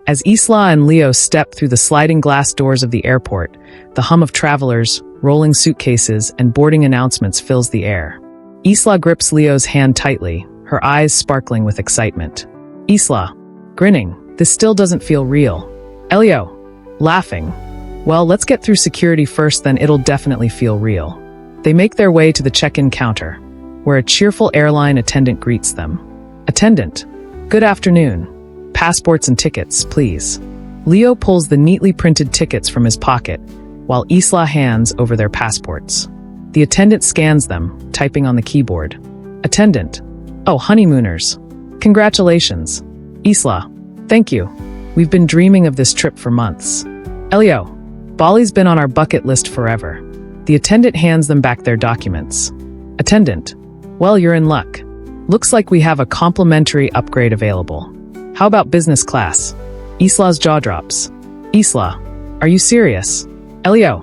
As Isla and Leo step through the sliding glass doors of the airport, the hum of travelers, rolling suitcases, and boarding announcements fills the air. Isla grips Leo's hand tightly, her eyes sparkling with excitement. Isla, grinning, this still doesn't feel real. Elio, laughing, well, let's get through security first, then it'll definitely feel real. They make their way to the check-in counter, where a cheerful airline attendant greets them. Attendant, good afternoon. Passports and tickets, please. Leo pulls the neatly printed tickets from his pocket, while Isla hands over their passports. The attendant scans them, typing on the keyboard. Attendant, oh, honeymooners. Congratulations. Isla, thank you. We've been dreaming of this trip for months. Elio, Bali's been on our bucket list forever. The attendant hands them back their documents. Attendant, well, you're in luck. Looks like we have a complimentary upgrade available. How about business class? Isla's jaw drops. Isla, are you serious? Elio,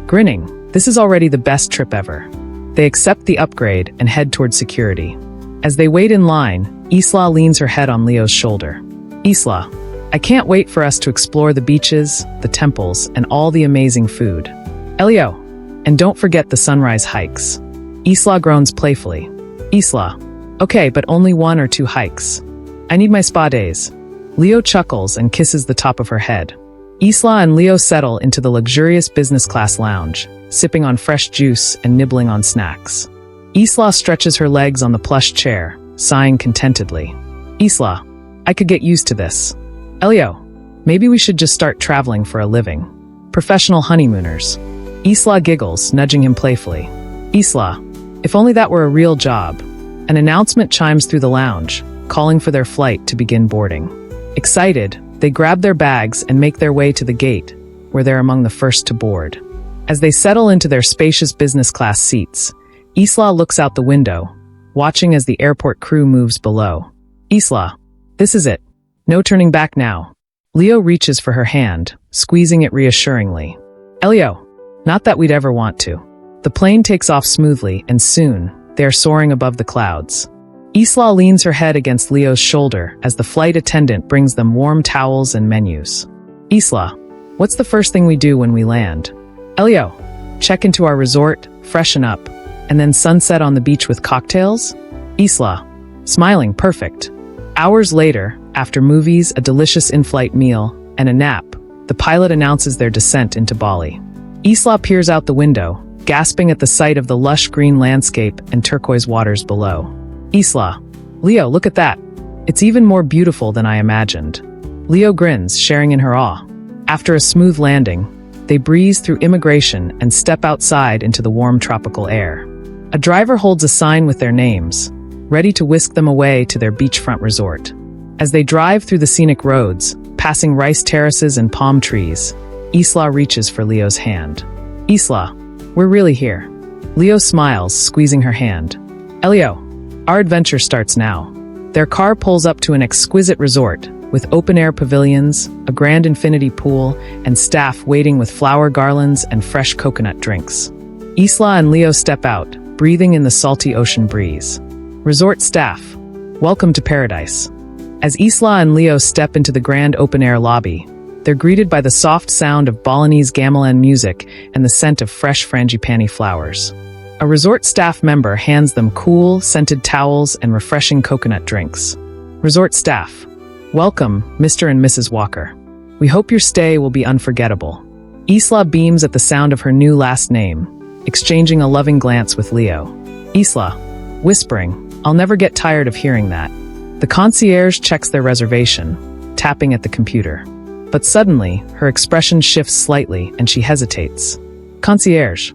grinning, this is already the best trip ever. They accept the upgrade and head toward security. As they wait in line, Isla leans her head on Leo's shoulder. Isla, I can't wait for us to explore the beaches, the temples, and all the amazing food. Elio, and don't forget the sunrise hikes. Isla groans playfully. Isla, okay, but only 1 or 2 hikes. I need my spa days. Leo chuckles and kisses the top of her head. Isla and Leo settle into the luxurious business class lounge, sipping on fresh juice and nibbling on snacks. Isla stretches her legs on the plush chair, sighing contentedly. Isla, I could get used to this. Elio, maybe we should just start traveling for a living. Professional honeymooners. Isla giggles, nudging him playfully. Isla, if only that were a real job. An announcement chimes through the lounge, calling for their flight to begin boarding. Excited, they grab their bags and make their way to the gate, where they're among the first to board. As they settle into their spacious business class seats, Isla looks out the window, watching as the airport crew moves below. Isla, this is it. No turning back now. Leo reaches for her hand, squeezing it reassuringly. Elio, not that we'd ever want to. The plane takes off smoothly, and soon, they are soaring above the clouds. Isla leans her head against Leo's shoulder as the flight attendant brings them warm towels and menus. Isla, what's the first thing we do when we land? Elio, check into our resort, freshen up, and then sunset on the beach with cocktails? Isla, smiling, perfect. Hours later, after movies, a delicious in-flight meal, and a nap, the pilot announces their descent into Bali. Isla peers out the window, gasping at the sight of the lush green landscape and turquoise waters below. Isla, Leo, look at that. It's even more beautiful than I imagined. Leo grins, sharing in her awe. After a smooth landing, they breeze through immigration and step outside into the warm tropical air. A driver holds a sign with their names, ready to whisk them away to their beachfront resort. As they drive through the scenic roads, passing rice terraces and palm trees, Isla reaches for Leo's hand. Isla, we're really here. Leo smiles, squeezing her hand. Elio, our adventure starts now. Their car pulls up to an exquisite resort, with open-air pavilions, a grand infinity pool, and staff waiting with flower garlands and fresh coconut drinks. Isla and Leo step out, breathing in the salty ocean breeze. Resort staff, welcome to paradise. As Isla and Leo step into the grand open-air lobby, they're greeted by the soft sound of Balinese gamelan music and the scent of fresh frangipani flowers. A resort staff member hands them cool, scented towels and refreshing coconut drinks. Resort staff, welcome, Mr. and Mrs. Walker. We hope your stay will be unforgettable. Isla beams at the sound of her new last name, exchanging a loving glance with Leo. Isla, whispering, I'll never get tired of hearing that. The concierge checks their reservation, tapping at the computer. But suddenly, her expression shifts slightly and she hesitates. Concierge,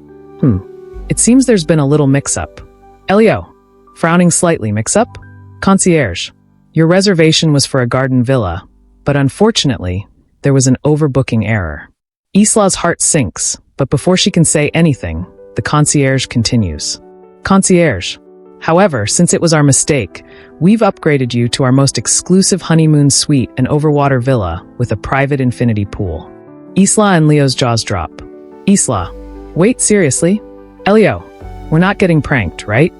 it seems there's been a little mix-up. Elio, frowning slightly, mix-up? Concierge, your reservation was for a garden villa, but unfortunately, there was an overbooking error. Isla's heart sinks, but before she can say anything, the concierge continues. Concierge, however, since it was our mistake, we've upgraded you to our most exclusive honeymoon suite and overwater villa with a private infinity pool. Isla and Leo's jaws drop. Isla, wait, seriously? Elio, we're not getting pranked, right?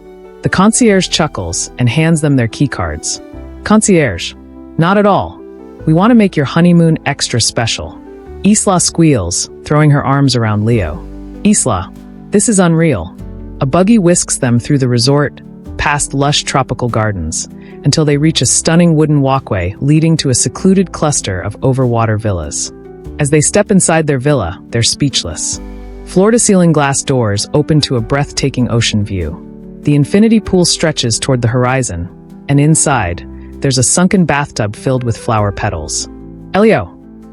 The concierge chuckles and hands them their keycards. Concierge, not at all. We want to make your honeymoon extra special. Isla squeals, throwing her arms around Leo. Isla, this is unreal. A buggy whisks them through the resort, past lush tropical gardens, until they reach a stunning wooden walkway leading to a secluded cluster of overwater villas. As they step inside their villa, they're speechless. Floor-to-ceiling glass doors open to a breathtaking ocean view. The infinity pool stretches toward the horizon, and inside, there's a sunken bathtub filled with flower petals. Elio,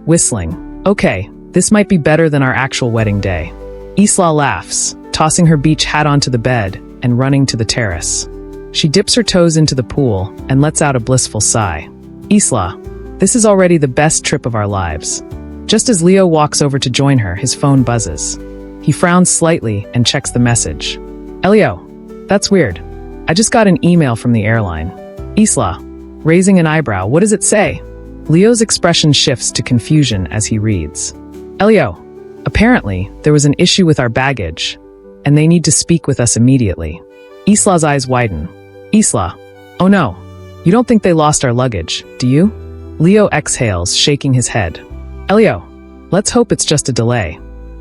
whistling. Okay, this might be better than our actual wedding day. Isla laughs, tossing her beach hat onto the bed and running to the terrace. She dips her toes into the pool and lets out a blissful sigh. Isla, this is already the best trip of our lives. Just as Leo walks over to join her, his phone buzzes. He frowns slightly and checks the message. Elio, that's weird. I just got an email from the airline. Isla, raising an eyebrow, what does it say? Leo's expression shifts to confusion as he reads. Elio, apparently, there was an issue with our baggage, and they need to speak with us immediately. Isla's eyes widen. Isla, oh no, you don't think they lost our luggage, do you? Leo exhales, shaking his head. Elio, let's hope it's just a delay.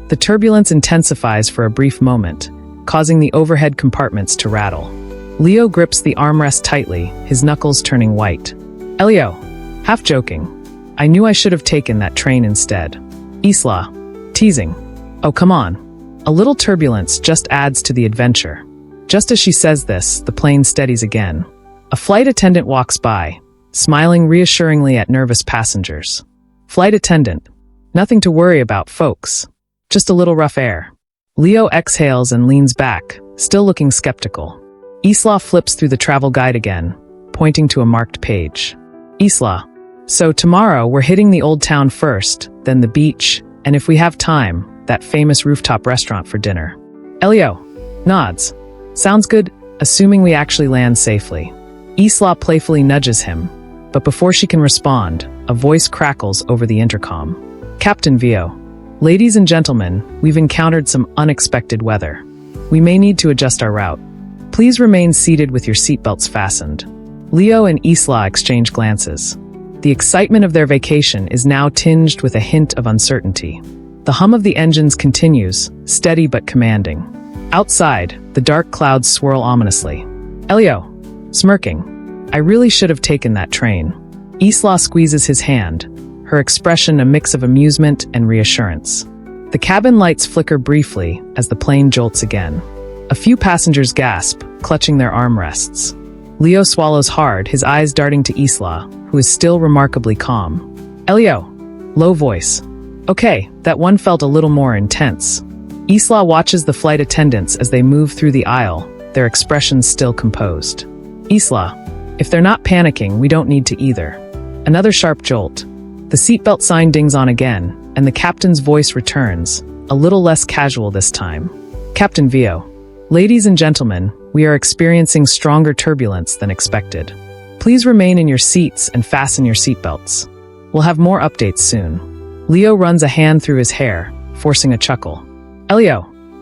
The turbulence intensifies for a brief moment, causing the overhead compartments to rattle. Leo grips the armrest tightly, his knuckles turning white. Elio, half joking. I knew I should have taken that train instead. Isla, teasing. Oh, come on. A little turbulence just adds to the adventure. Just as she says this, the plane steadies again. A flight attendant walks by, smiling reassuringly at nervous passengers. Flight attendant, nothing to worry about, folks. Just a little rough air. Leo exhales and leans back, still looking skeptical. Isla flips through the travel guide again, pointing to a marked page. Isla, so tomorrow we're hitting the old town first, then the beach, and if we have time, that famous rooftop restaurant for dinner. Elio nods. Sounds good, assuming we actually land safely. Isla playfully nudges him, but before she can respond, a voice crackles over the intercom. Captain Vio. Ladies and gentlemen, we've encountered some unexpected weather. We may need to adjust our route. Please remain seated with your seatbelts fastened. Leo and Isla exchange glances. The excitement of their vacation is now tinged with a hint of uncertainty. The hum of the engines continues, steady but commanding. Outside, the dark clouds swirl ominously. Elio, smirking. I really should have taken that train. Isla squeezes his hand, her expression a mix of amusement and reassurance. The cabin lights flicker briefly as the plane jolts again. A few passengers gasp, clutching their armrests. Leo swallows hard, his eyes darting to Isla, who is still remarkably calm. Elio, low voice. Okay, that one felt a little more intense. Isla watches the flight attendants as they move through the aisle, their expressions still composed. Isla, if they're not panicking, we don't need to either. Another sharp jolt. The seatbelt sign dings on again, and the captain's voice returns, a little less casual this time. Captain Vio. Ladies and gentlemen, we are experiencing stronger turbulence than expected. Please remain in your seats and fasten your seatbelts. We'll have more updates soon. Leo runs a hand through his hair, forcing a chuckle. Elio,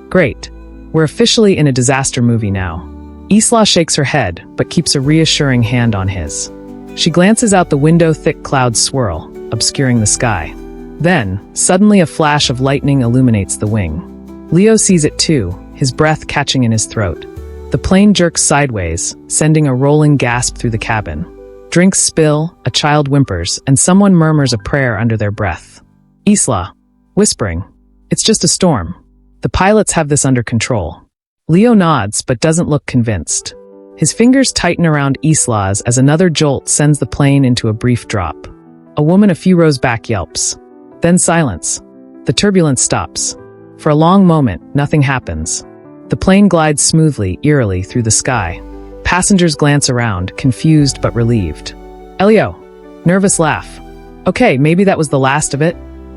great. We're officially in a disaster movie now. Isla shakes her head, but keeps a reassuring hand on his. She glances out the window, thick clouds swirl, obscuring the sky. Then, suddenly a flash of lightning illuminates the wing. Leo sees it too, his breath catching in his throat. The plane jerks sideways, sending a rolling gasp through the cabin. Drinks spill, a child whimpers, and someone murmurs a prayer under their breath. Isla, whispering, it's just a storm. The pilots have this under control. Leo nods but doesn't look convinced. His fingers tighten around Isla's as another jolt sends the plane into a brief drop. A woman a few rows back yelps. Then silence. The turbulence stops. For a long moment, nothing happens. The plane glides smoothly, eerily through the sky. Passengers glance around, confused but relieved. Elio, nervous laugh. Okay, maybe that was the last of it.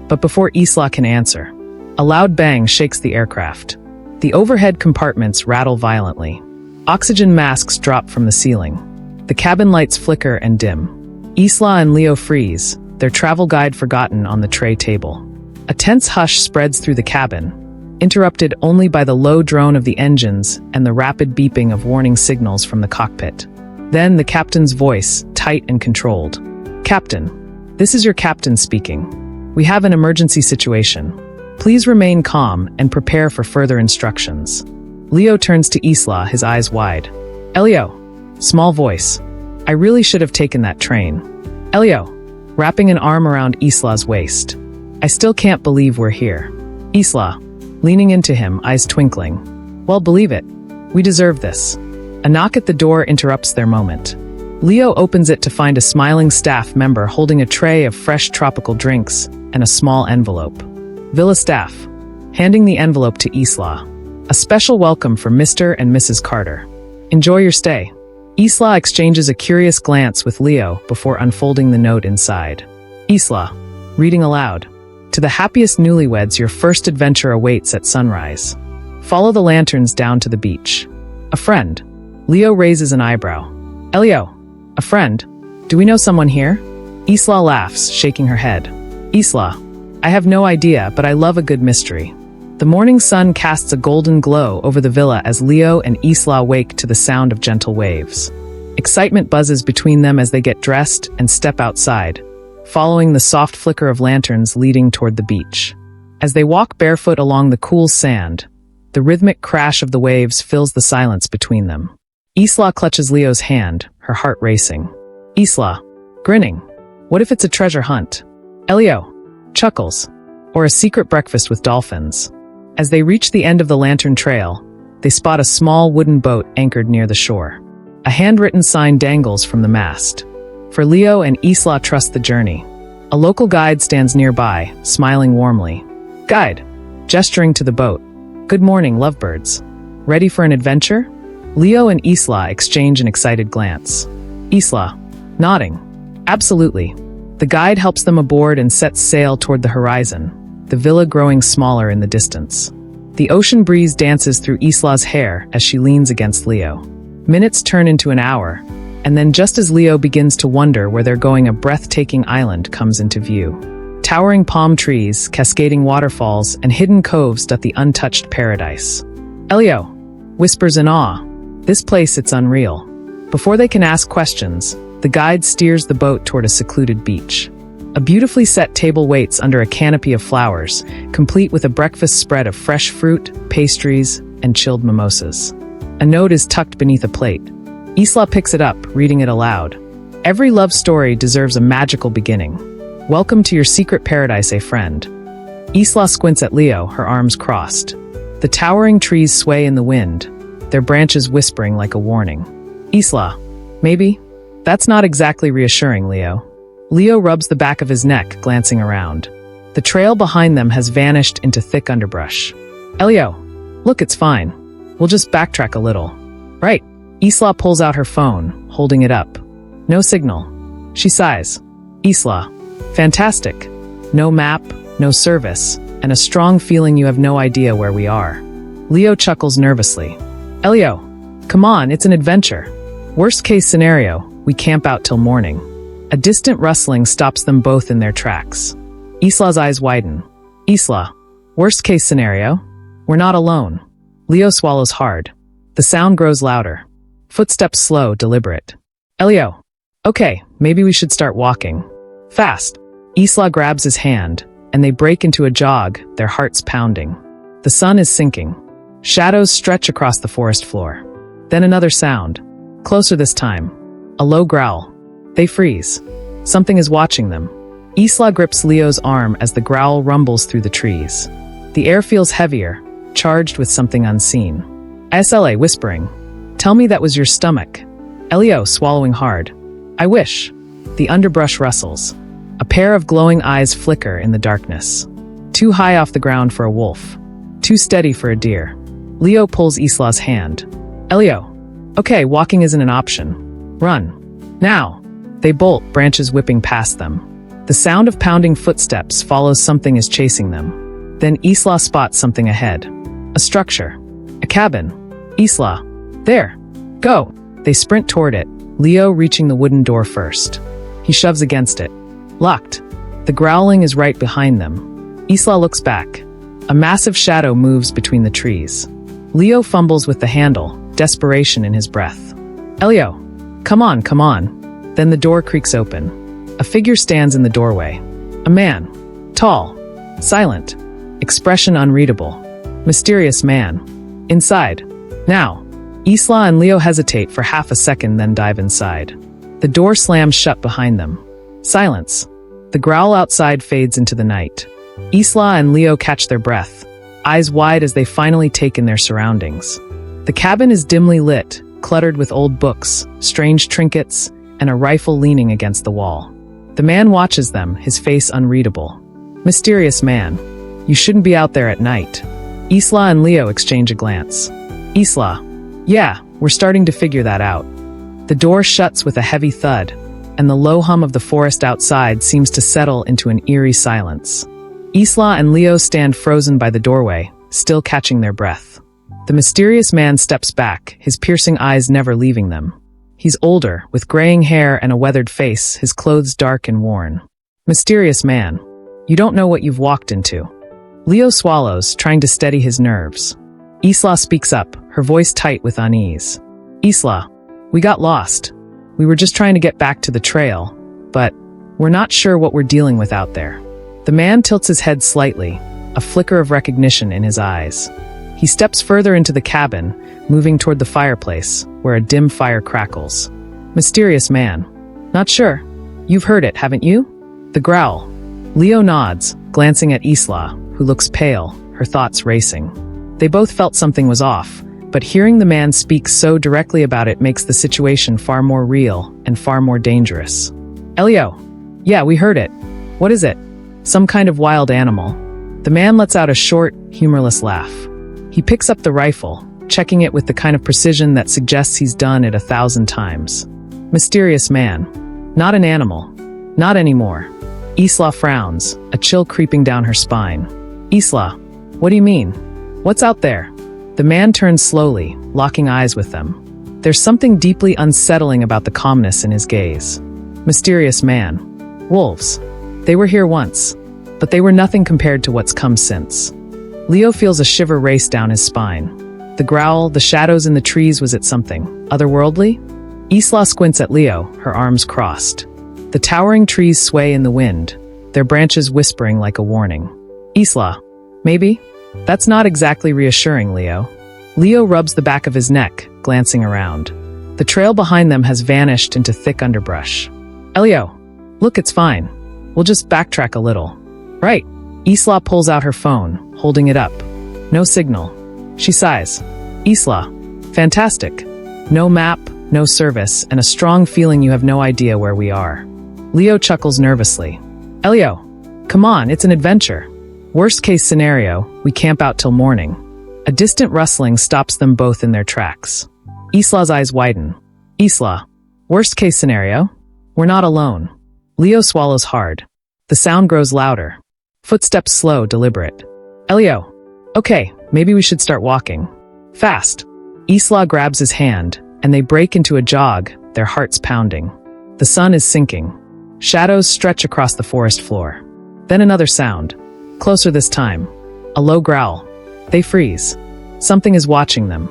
But before Isla can answer, a loud bang shakes the aircraft. The overhead compartments rattle violently. Oxygen masks drop from the ceiling. The cabin lights flicker and dim. Isla and Leo freeze, their travel guide forgotten on the tray table. A tense hush spreads through the cabin, interrupted only by the low drone of the engines and the rapid beeping of warning signals from the cockpit. Then the captain's voice, tight and controlled. Captain, This is your captain speaking. We have an emergency situation. Please remain calm and prepare for further instructions. Leo turns to Isla, his eyes wide. Elio. Small voice. I really should have taken that train. Elio. Wrapping an arm around Isla's waist. I still can't believe we're here. Isla. Leaning into him, eyes twinkling. Well, believe it. We deserve this. A knock at the door interrupts their moment. Leo opens it to find a smiling staff member holding a tray of fresh tropical drinks and a small envelope. Villa staff. Handing the envelope to Isla. A special welcome for Mr. and Mrs. Carter. Enjoy your stay. Isla exchanges a curious glance with Leo before unfolding the note inside. Isla. Reading aloud. To the happiest newlyweds, your first adventure awaits at sunrise. Follow the lanterns down to the beach. A friend. Leo raises an eyebrow. Elio. A friend. Do we know someone here? Isla laughs, shaking her head. Isla. I have no idea, but I love a good mystery. The morning sun casts a golden glow over the villa as Leo and Isla wake to the sound of gentle waves. Excitement buzzes between them as they get dressed and step outside, following the soft flicker of lanterns leading toward the beach. As they walk barefoot along the cool sand, the rhythmic crash of the waves fills the silence between them. Isla clutches Leo's hand, her heart racing. Isla, grinning. What if it's a treasure hunt? Elio, chuckles. Or a secret breakfast with dolphins. As they reach the end of the lantern trail, they spot a small wooden boat anchored near the shore. A handwritten sign dangles from the mast. For Leo and Isla trust the journey. A local guide stands nearby, smiling warmly. Guide, gesturing to the boat. Good morning, lovebirds. Ready for an adventure? Leo and Isla exchange an excited glance. Isla, nodding. Absolutely. The guide helps them aboard and sets sail toward the horizon, the villa growing smaller in the distance. The ocean breeze dances through Isla's hair as she leans against Leo. Minutes turn into an hour, and then just as Leo begins to wonder where they're going, a breathtaking island comes into view. Towering palm trees, cascading waterfalls, and hidden coves dot the untouched paradise. Elio whispers in awe. This place, it's unreal. Before they can ask questions, the guide steers the boat toward a secluded beach. A beautifully set table waits under a canopy of flowers, complete with a breakfast spread of fresh fruit, pastries, and chilled mimosas. A note is tucked beneath a plate. Isla picks it up, reading it aloud. Every love story deserves a magical beginning. Welcome to your secret paradise, a friend. Isla squints at Leo, her arms crossed. The towering trees sway in the wind, their branches whispering like a warning. Isla, maybe? That's not exactly reassuring, Leo. Leo rubs the back of his neck, glancing around. The trail behind them has vanished into thick underbrush. Elio, look, it's fine. We'll just backtrack a little. Right. Isla pulls out her phone, holding it up. No signal. She sighs. Isla, fantastic. No map, no service, and a strong feeling you have no idea where we are. Leo chuckles nervously. Elio, come on, it's an adventure. Worst case scenario, we camp out till morning. A distant rustling stops them both in their tracks. Isla's eyes widen. Isla, worst case scenario? We're not alone. Leo swallows hard. The sound grows louder. Footsteps slow, deliberate. Elio, okay, maybe we should start walking. Fast. Isla grabs his hand, and they break into a jog, their hearts pounding. The sun is sinking. Shadows stretch across the forest floor. Then another sound. Closer this time. A low growl. They freeze. Something is watching them. Isla grips Leo's arm as the growl rumbles through the trees. The air feels heavier, charged with something unseen. Isla whispering. Tell me that was your stomach. Elio swallowing hard. I wish. The underbrush rustles. A pair of glowing eyes flicker in the darkness. Too high off the ground for a wolf. Too steady for a deer. Leo pulls Isla's hand. Elio. Okay, walking isn't an option. Run. Now. They bolt, branches whipping past them. The sound of pounding footsteps follows something is chasing them. Then Isla spots something ahead. A structure. A cabin. Isla. There. Go. They sprint toward it, Leo reaching the wooden door first. He shoves against it. Locked. The growling is right behind them. Isla looks back. A massive shadow moves between the trees. Leo fumbles with the handle, desperation in his breath. Elio. Come on, come on. Then the door creaks open. A figure stands in the doorway. A man. Tall. Silent. Expression unreadable. Mysterious man. Inside. Now. Isla and Leo hesitate for half a second, then dive inside. The door slams shut behind them. Silence. The growl outside fades into the night. Isla and Leo catch their breath, eyes wide as they finally take in their surroundings. The cabin is dimly lit, cluttered with old books, strange trinkets, and a rifle leaning against the wall. The man watches them, his face unreadable. Mysterious man. You shouldn't be out there at night. Isla and Leo exchange a glance. Isla. Yeah, we're starting to figure that out. The door shuts with a heavy thud, and the low hum of the forest outside seems to settle into an eerie silence. Isla and Leo stand frozen by the doorway, still catching their breath. The mysterious man steps back, his piercing eyes never leaving them. He's older, with graying hair and a weathered face, his clothes dark and worn. Mysterious man. You don't know what you've walked into. Leo swallows, trying to steady his nerves. Isla speaks up, her voice tight with unease. Isla, we got lost. We were just trying to get back to the trail, but we're not sure what we're dealing with out there. The man tilts his head slightly, a flicker of recognition in his eyes. He steps further into the cabin, moving toward the fireplace, where a dim fire crackles. Mysterious man. Not sure. You've heard it, haven't you? The growl. Leo nods, glancing at Isla, who looks pale, her thoughts racing. They both felt something was off, but hearing the man speak so directly about it makes the situation far more real and far more dangerous. Elio. Yeah, we heard it. What is it? Some kind of wild animal. The man lets out a short, humorless laugh. He picks up the rifle, checking it with the kind of precision that suggests he's done it 1,000 times. Mysterious man. Not an animal. Not anymore. Isla frowns, a chill creeping down her spine. Isla, what do you mean? What's out there? The man turns slowly, locking eyes with them. There's something deeply unsettling about the calmness in his gaze. Mysterious man. Wolves. They were here once, but they were nothing compared to what's come since. Leo feels a shiver race down his spine. The growl, the shadows in the trees, was it something otherworldly? Isla squints at Leo, her arms crossed. The towering trees sway in the wind, their branches whispering like a warning. Isla, maybe? That's not exactly reassuring, Leo. Leo rubs the back of his neck, glancing around. The trail behind them has vanished into thick underbrush. Elio, look, it's fine. We'll just backtrack a little. Right. Isla pulls out her phone, holding it up. No signal. She sighs. Isla, fantastic. No map, no service, and a strong feeling you have no idea where we are. Leo chuckles nervously. Elio, come on, it's an adventure. Worst case scenario, we camp out till morning. A distant rustling stops them both in their tracks. Isla's eyes widen. Isla, worst case scenario? We're not alone. Leo swallows hard. The sound grows louder. Footsteps slow, deliberate. Elio, okay, maybe we should start walking. Fast. Isla grabs his hand, and they break into a jog, their hearts pounding. The sun is sinking. Shadows stretch across the forest floor. Then another sound. Closer this time. A low growl. They freeze. Something is watching them.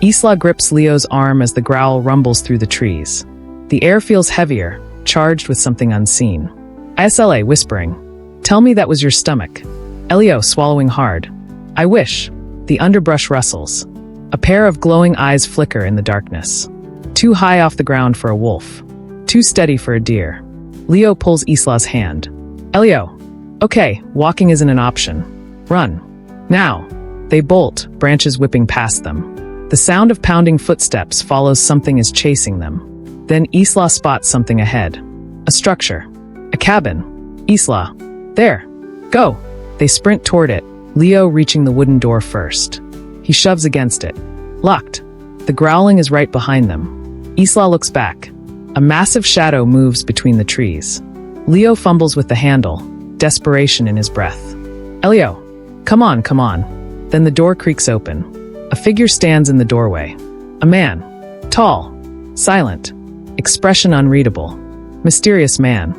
Isla grips Leo's arm as the growl rumbles through the trees. The air feels heavier, charged with something unseen. Isla whispering. Tell me that was your stomach. Elio swallowing hard. I wish. The underbrush rustles. A pair of glowing eyes flicker in the darkness. Too high off the ground for a wolf. Too steady for a deer. Leo pulls Isla's hand. Elio. Okay, walking isn't an option. Run. Now. They bolt, branches whipping past them. The sound of pounding footsteps follows something is chasing them. Then Isla spots something ahead. A structure. A cabin. Isla. There. Go. They sprint toward it, Leo reaching the wooden door first. He shoves against it. Locked. The growling is right behind them. Isla looks back. A massive shadow moves between the trees. Leo fumbles with the handle, desperation in his breath. Elio. Come on, come on. Then the door creaks open. A figure stands in the doorway. A man. Tall. Silent. Expression unreadable. Mysterious man.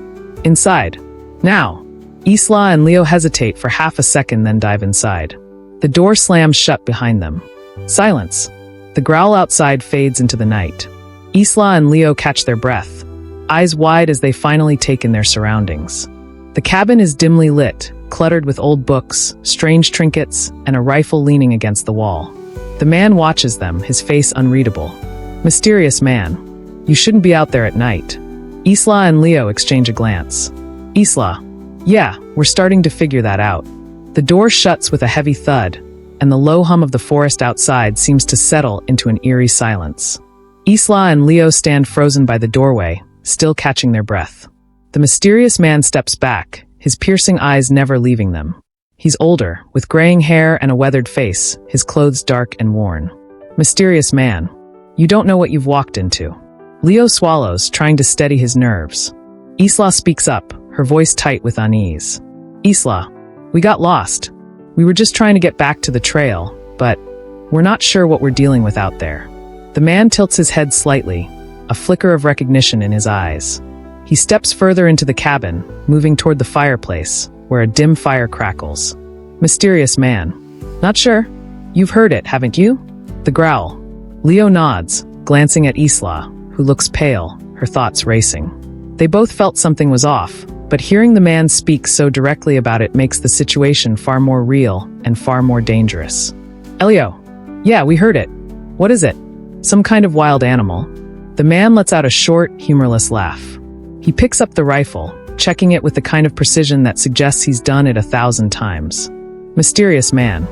Inside. Now. Isla and Leo hesitate for half a second, then dive inside. The door slams shut behind them. Silence. The growl outside fades into the night. Isla and Leo catch their breath, eyes wide as they finally take in their surroundings. The cabin is dimly lit, cluttered with old books, strange trinkets, and a rifle leaning against the wall. The man watches them, his face unreadable. Mysterious man. You shouldn't be out there at night. Isla and Leo exchange a glance. Isla. Yeah, we're starting to figure that out. The door shuts with a heavy thud, and the low hum of the forest outside seems to settle into an eerie silence. Isla and Leo stand frozen by the doorway, still catching their breath. The mysterious man steps back, his piercing eyes never leaving them. He's older, with graying hair and a weathered face, his clothes dark and worn. Mysterious man. You don't know what you've walked into. Leo swallows, trying to steady his nerves. Isla speaks up, her voice tight with unease. Isla, we got lost. We were just trying to get back to the trail, but we're not sure what we're dealing with out there. The man tilts his head slightly, a flicker of recognition in his eyes. He steps further into the cabin, moving toward the fireplace, where a dim fire crackles. Mysterious man. Not sure. You've heard it, haven't you? The growl. Leo nods, glancing at Isla, who looks pale, her thoughts racing. They both felt something was off, but hearing the man speak so directly about it makes the situation far more real and far more dangerous. Elio. Yeah, we heard it. What is it? Some kind of wild animal. The man lets out a short, humorless laugh. He picks up the rifle, checking it with the kind of precision that suggests he's done it 1,000 times. Mysterious man.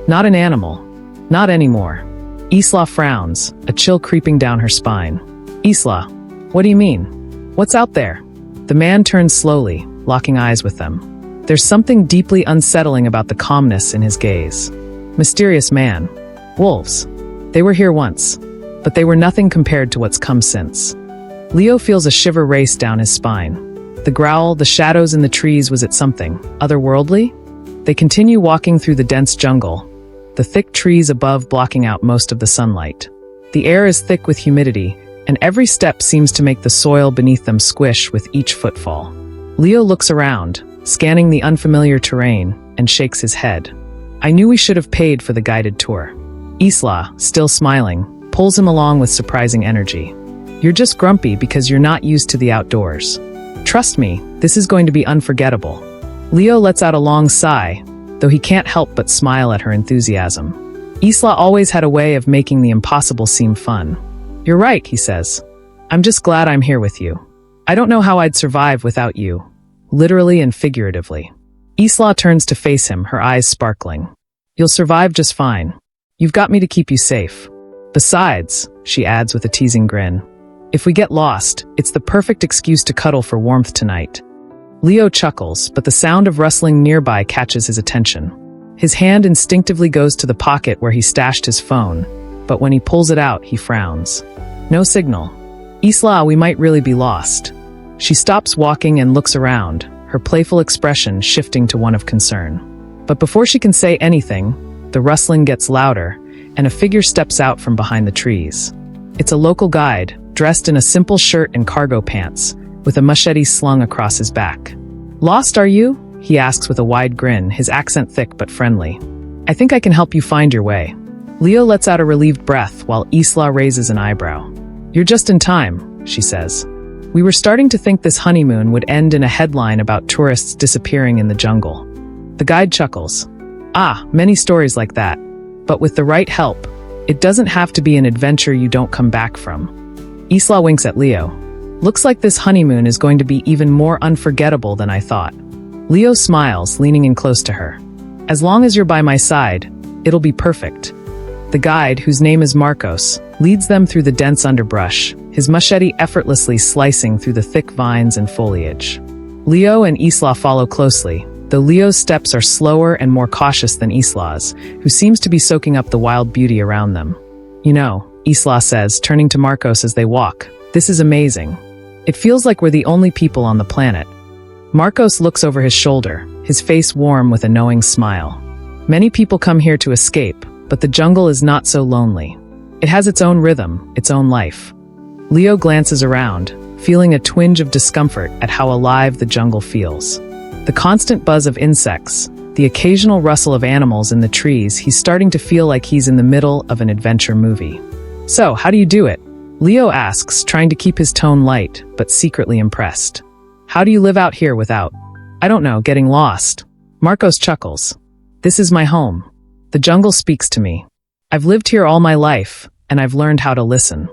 Not an animal. Not anymore. Isla frowns, a chill creeping down her spine. Isla, what do you mean? What's out there? The man turns slowly, locking eyes with them. There's something deeply unsettling about the calmness in his gaze. Mysterious man. Wolves. They were here once, but they were nothing compared to what's come since. Leo feels a shiver race down his spine. The growl, the shadows in the trees, was it something otherworldly? They continue walking through the dense jungle, the thick trees above blocking out most of the sunlight. The air is thick with humidity, and every step seems to make the soil beneath them squish with each footfall. Leo looks around, scanning the unfamiliar terrain, and shakes his head. I knew we should have paid for the guided tour. Isla, still smiling, pulls him along with surprising energy. You're just grumpy because you're not used to the outdoors. Trust me, this is going to be unforgettable. Leo lets out a long sigh, though he can't help but smile at her enthusiasm. Isla always had a way of making the impossible seem fun. You're right, he says. I'm just glad I'm here with you. I don't know how I'd survive without you, literally and figuratively. Isla turns to face him, her eyes sparkling. You'll survive just fine. You've got me to keep you safe. Besides, she adds with a teasing grin, if we get lost, it's the perfect excuse to cuddle for warmth tonight. Leo chuckles, but the sound of rustling nearby catches his attention. His hand instinctively goes to the pocket where he stashed his phone, but when he pulls it out, he frowns. No signal. Isla, we might really be lost. She stops walking and looks around, her playful expression shifting to one of concern. But before she can say anything, the rustling gets louder, and a figure steps out from behind the trees. It's a local guide, dressed in a simple shirt and cargo pants, with a machete slung across his back. Lost, are you? He asks with a wide grin, his accent thick but friendly. I think I can help you find your way. Leo lets out a relieved breath while Isla raises an eyebrow. You're just in time, she says. We were starting to think this honeymoon would end in a headline about tourists disappearing in the jungle. The guide chuckles. Ah, many stories like that. But with the right help, it doesn't have to be an adventure you don't come back from. Isla winks at Leo. Looks like this honeymoon is going to be even more unforgettable than I thought. Leo smiles, leaning in close to her. As long as you're by my side, it'll be perfect. The guide, whose name is Marcos, leads them through the dense underbrush, his machete effortlessly slicing through the thick vines and foliage. Leo and Isla follow closely, though Leo's steps are slower and more cautious than Isla's, who seems to be soaking up the wild beauty around them. You know, Isla says, turning to Marcos as they walk, this is amazing. It feels like we're the only people on the planet. Marcos looks over his shoulder, his face warm with a knowing smile. Many people come here to escape, but the jungle is not so lonely. It has its own rhythm, its own life. Leo glances around, feeling a twinge of discomfort at how alive the jungle feels. The constant buzz of insects, the occasional rustle of animals in the trees, he's starting to feel like he's in the middle of an adventure movie. So, how do you do it? Leo asks, trying to keep his tone light, but secretly impressed. How do you live out here without, I don't know, getting lost? Marcos chuckles. This is my home. The jungle speaks to me. I've lived here all my life, and I've learned how to listen.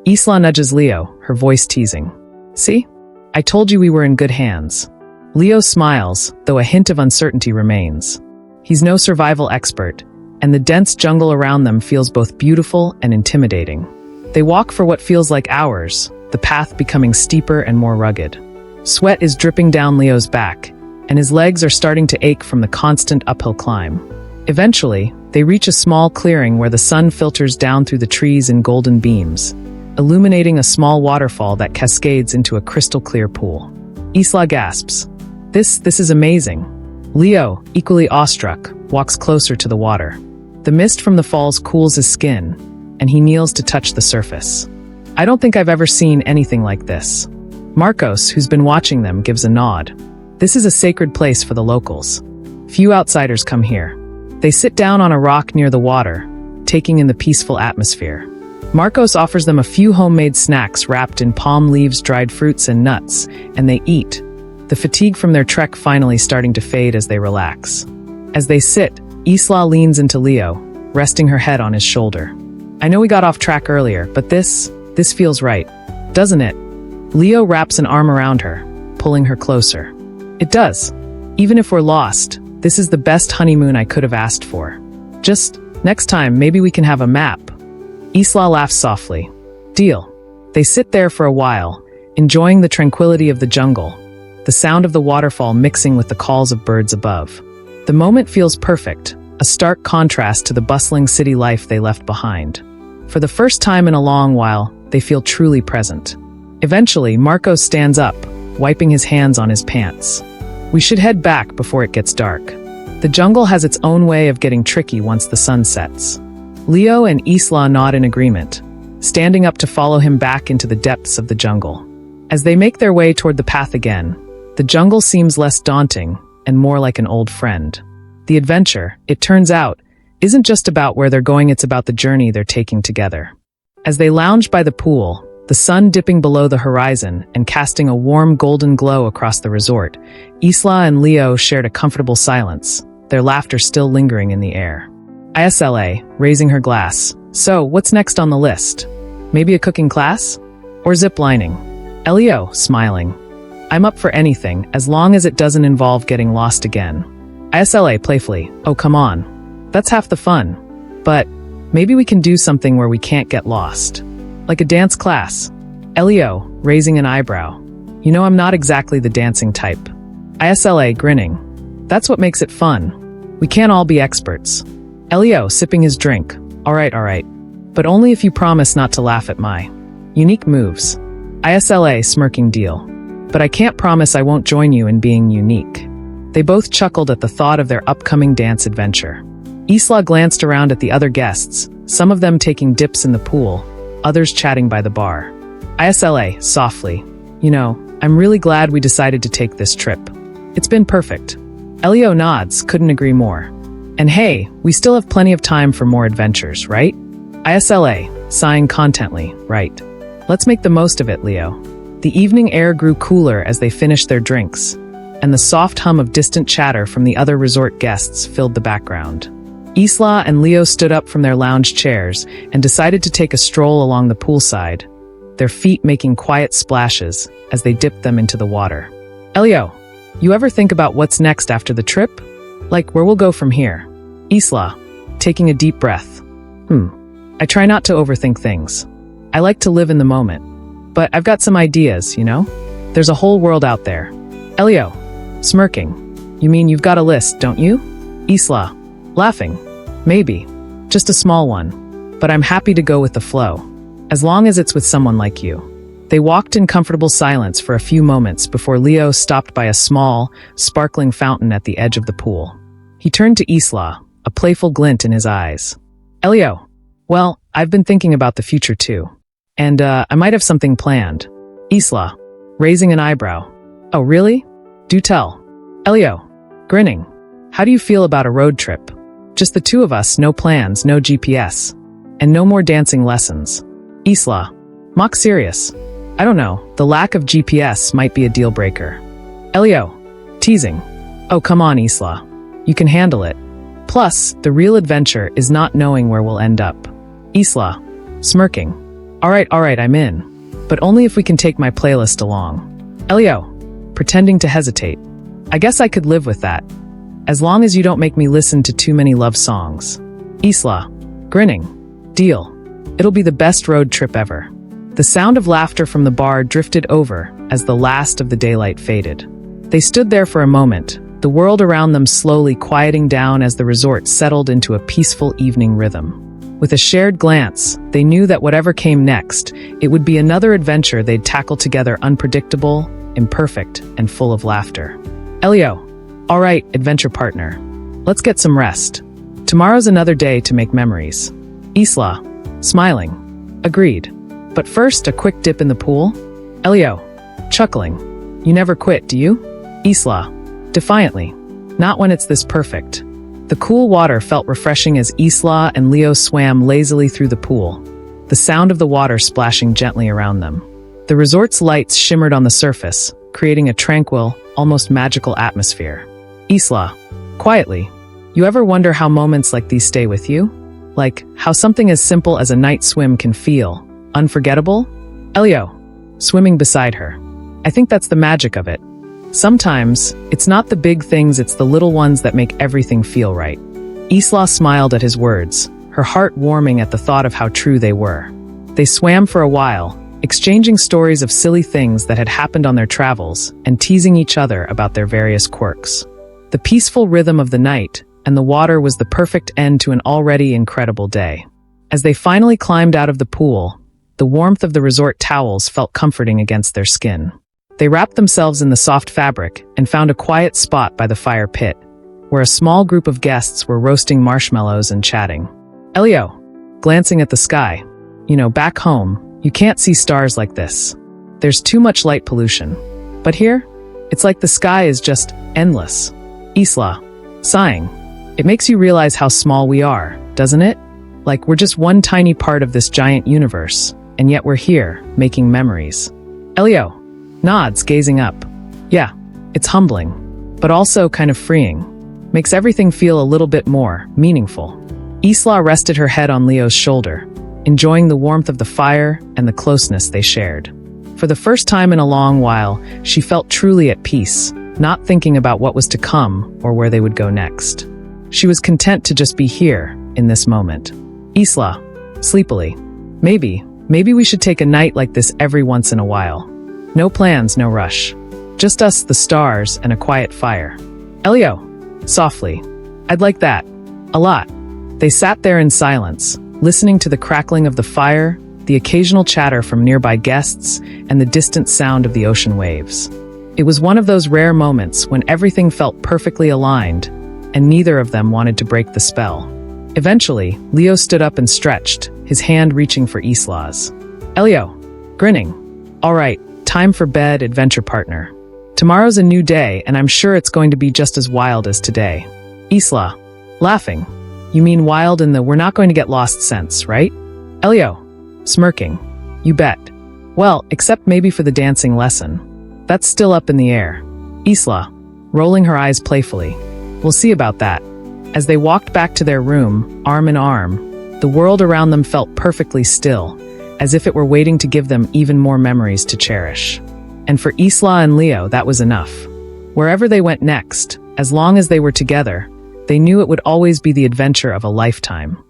Isla nudges Leo, her voice teasing. See? I told you we were in good hands. Leo smiles, though a hint of uncertainty remains. He's no survival expert, and the dense jungle around them feels both beautiful and intimidating. They walk for what feels like hours, the path becoming steeper and more rugged. Sweat is dripping down Leo's back, and his legs are starting to ache from the constant uphill climb. Eventually, they reach a small clearing where the sun filters down through the trees in golden beams, illuminating a small waterfall that cascades into a crystal-clear pool. Isla gasps. This is amazing. Leo, equally awestruck, walks closer to the water. The mist from the falls cools his skin, and he kneels to touch the surface. I don't think I've ever seen anything like this. Marcos, who's been watching them, gives a nod. This is a sacred place for the locals. Few outsiders come here. They sit down on a rock near the water, taking in the peaceful atmosphere. Marcos offers them a few homemade snacks wrapped in palm leaves, dried fruits, and nuts, and they eat, the fatigue from their trek finally starting to fade as they relax. As they sit, Isla leans into Leo, resting her head on his shoulder. I know we got off track earlier, but this feels right, doesn't it? Leo wraps an arm around her, pulling her closer. It does. Even if we're lost, this is the best honeymoon I could have asked for. Just, next time, maybe we can have a map. Isla laughs softly. Deal. They sit there for a while, enjoying the tranquility of the jungle, the sound of the waterfall mixing with the calls of birds above. The moment feels perfect, a stark contrast to the bustling city life they left behind. For the first time in a long while, they feel truly present. Eventually, Marcos stands up, wiping his hands on his pants. We should head back before it gets dark. The jungle has its own way of getting tricky once the sun sets. Leo and Isla nod in agreement, standing up to follow him back into the depths of the jungle. As they make their way toward the path again, the jungle seems less daunting and more like an old friend. The adventure, it turns out, isn't just about where they're going, it's about the journey they're taking together. As they lounge by the pool, the sun dipping below the horizon and casting a warm golden glow across the resort, Isla and Leo shared a comfortable silence, their laughter still lingering in the air. Isla, raising her glass. So, what's next on the list? Maybe a cooking class? Or zip lining? Leo, smiling. I'm up for anything, as long as it doesn't involve getting lost again. Isla, playfully. Oh, come on. That's half the fun. But maybe we can do something where we can't get lost. Like a dance class. Leo, raising an eyebrow. You know I'm not exactly the dancing type. Isla, grinning. That's what makes it fun. We can't all be experts. Leo, sipping his drink. All right. But only if you promise not to laugh at my unique moves. Isla, smirking. Deal. But I can't promise I won't join you in being unique. They both chuckled at the thought of their upcoming dance adventure. Isla glanced around at the other guests, some of them taking dips in the pool, others chatting by the bar. Isla, softly. You know, I'm really glad we decided to take this trip. It's been perfect. Leo nods, couldn't agree more. And hey, we still have plenty of time for more adventures, right? Isla, sighing contently, right. Let's make the most of it, Leo. The evening air grew cooler as they finished their drinks, and the soft hum of distant chatter from the other resort guests filled the background. Isla and Leo stood up from their lounge chairs and decided to take a stroll along the poolside, their feet making quiet splashes as they dipped them into the water. Leo, you ever think about what's next after the trip? Like where we'll go from here? Isla, taking a deep breath. I try not to overthink things. I like to live in the moment. But I've got some ideas, you know? There's a whole world out there. Leo, smirking. You mean you've got a list, don't you? Isla, laughing. Maybe. Just a small one. But I'm happy to go with the flow. As long as it's with someone like you. They walked in comfortable silence for a few moments before Leo stopped by a small, sparkling fountain at the edge of the pool. He turned to Isla, a playful glint in his eyes. Leo, well, I've been thinking about the future too. And I might have something planned. Isla, raising an eyebrow. Oh, really? Do tell. Leo, grinning. How do you feel about a road trip? Just the two of us, no plans, no GPS. And no more dancing lessons. Isla, Mock serious. I don't know, the lack of GPS might be a deal breaker. Elio. Teasing. Oh, come on, Isla. You can handle it. Plus, the real adventure is not knowing where we'll end up. Isla. Smirking. All right, I'm in. But only if we can take my playlist along. Elio. Pretending to hesitate. I guess I could live with that. As long as you don't make me listen to too many love songs. Isla. Grinning. Deal. It'll be the best road trip ever. The sound of laughter from the bar drifted over as the last of the daylight faded. They stood there for a moment, the world around them slowly quieting down as the resort settled into a peaceful evening rhythm. With a shared glance, they knew that whatever came next, it would be another adventure they'd tackle together, unpredictable, imperfect, and full of laughter. Elio. All right, adventure partner. Let's get some rest. Tomorrow's another day to make memories. Isla. Smiling. Agreed. But first, a quick dip in the pool? Elio. Chuckling. You never quit, do you? Isla. Defiantly. Not when it's this perfect. The cool water felt refreshing as Isla and Leo swam lazily through the pool, the sound of the water splashing gently around them. The resort's lights shimmered on the surface, creating a tranquil, almost magical atmosphere. Isla. Quietly. You ever wonder how moments like these stay with you? Like, how something as simple as a night swim can feel unforgettable? Elio. Swimming beside her. I think that's the magic of it. Sometimes, it's not the big things, it's the little ones that make everything feel right. Isla smiled at his words, her heart warming at the thought of how true they were. They swam for a while, exchanging stories of silly things that had happened on their travels and teasing each other about their various quirks. The peaceful rhythm of the night and the water was the perfect end to an already incredible day. As they finally climbed out of the pool, the warmth of the resort towels felt comforting against their skin. They wrapped themselves in the soft fabric and found a quiet spot by the fire pit, where a small group of guests were roasting marshmallows and chatting. Elio. Glancing at the sky. You know, back home, you can't see stars like this. There's too much light pollution. But here, it's like the sky is just endless. Isla. Sighing. It makes you realize how small we are, doesn't it? Like we're just one tiny part of this giant universe, and yet we're here, making memories. Elio. Nods, gazing up. Yeah, it's humbling, but also kind of freeing. Makes everything feel a little bit more meaningful. Isla rested her head on Leo's shoulder, enjoying the warmth of the fire and the closeness they shared. For the first time in a long while, she felt truly at peace, not thinking about what was to come or where they would go next. She was content to just be here, in this moment. Isla. Sleepily. Maybe we should take a night like this every once in a while. No plans, no rush. Just us, the stars, and a quiet fire. Elio. Softly. I'd like that. A lot. They sat there in silence, listening to the crackling of the fire, the occasional chatter from nearby guests, and the distant sound of the ocean waves. It was one of those rare moments when everything felt perfectly aligned, and neither of them wanted to break the spell. Eventually, Leo stood up and stretched, his hand reaching for Isla's. Elio. Grinning. All right. Time for bed, adventure partner. Tomorrow's a new day, and I'm sure it's going to be just as wild as today. Isla. Laughing. You mean wild in the we're not going to get lost sense, right? Elio. Smirking. You bet. Well, except maybe for the dancing lesson. That's still up in the air. Isla. Rolling her eyes playfully. We'll see about that. As they walked back to their room, arm in arm, the world around them felt perfectly still, as if it were waiting to give them even more memories to cherish. And for Isla and Leo, that was enough. Wherever they went next, as long as they were together, they knew it would always be the adventure of a lifetime.